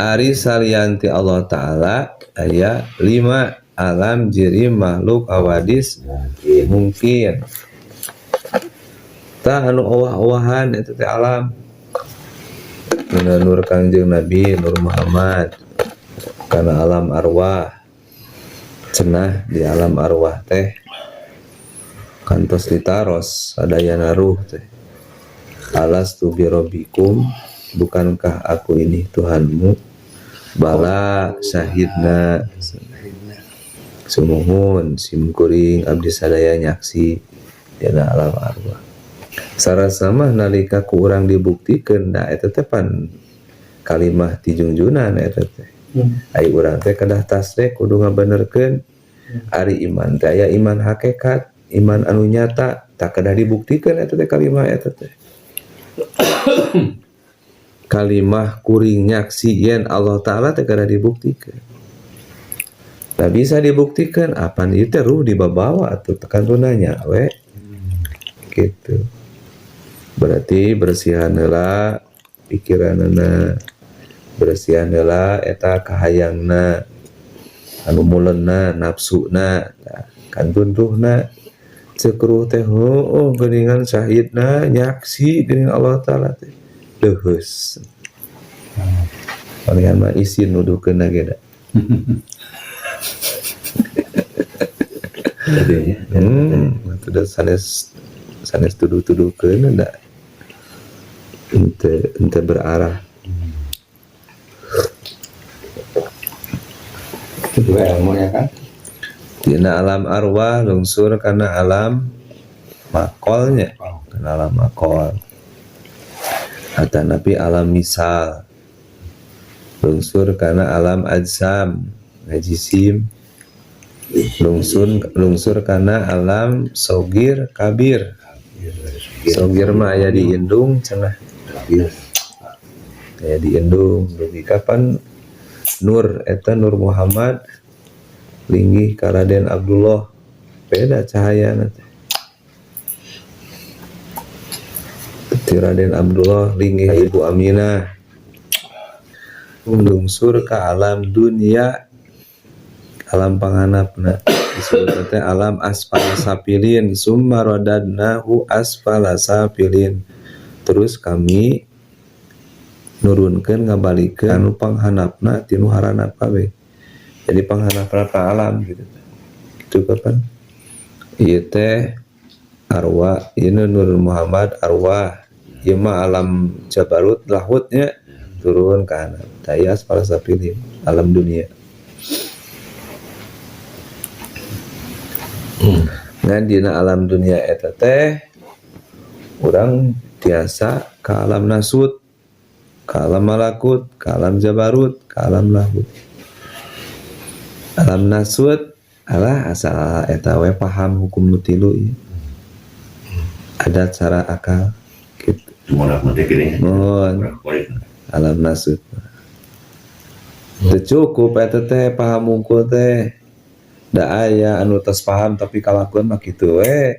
Ari salianti Allah Ta'ala aya 5 alam jiri makhluk awadis mungkin ta anu owah-owahan eta teh alam nur Kangjeng Nabi Nur Muhammad kana alam arwah cenah di alam arwah teh kantos ditaros sadayana ruh teh alastu birabbikum bukankah aku ini Tuhanmu bala syahidna sumuhun simkuring abdi sadaya nyaksi dina alam arwah sarasa mah nalika ku urang dibuktikeun da eta teh pan kalimah ti junjunan eta teh ai urang teh kedah tasrek kudu ngabenerkeun ari iman teh aya iman hakikat iman anu nyata tak kedah dibuktikeun eta teh kalimah eta teh kalimah kuring nyaksi yen Allah Ta'ala teh kedah dibuktikan tak bisa dibuktikan apa ieu teh ruh dibawa atuh tekan runanya we gitu berarti bersihan heula pikiranna bersihan heula eta kahayangna anu muleunna nafsuna kantun ruhna ceuk ruh teh heuh geuningan syahidna nyaksi geuning Allah Ta'ala teh leuheus palingan mah isin nuduhkeun ge da sudah sanes tuduh-tuduhkeun da ente berarah itu ilmu ya kan dina alam arwah lungsur kana alam makolnya kana alam makol atau nabi alam misal lungsur karena alam ajsam najisim lungsur karena alam sogir kabir sogir mah aya di indung cenah aya di indung dugi kapan nur eta Nur Muhammad linggih ka Raden Abdullah beda cahayana teh Raden Abdullah linggih Ibu Aminah lungsur ke alam dunia alam panganapna disebut teh alam asfala sapilin summa radadnahu asfala sapilin terus kami nurunkeun ngabalikeun anu panghanapna tinu haranap kabeh jadi panghanapna ka alam gitu itu kapan ieu teh arwah ieu Nur Muhammad arwah ieu mah alam jabarut lahutnya turun ke anak daya asfala sapilin alam dunia ngan dina alam dunia eta teh urang tiasa ke alam nasut ke alam malakut ke alam jabarut ke alam lahut alam nasut alah asal eta we paham hukum nu tilu ieu ada cara akal gitu mohon alam nasut teu cukup eta teh paham hungkul teh da aya anu tos paham tapi kalakuan mah kitu we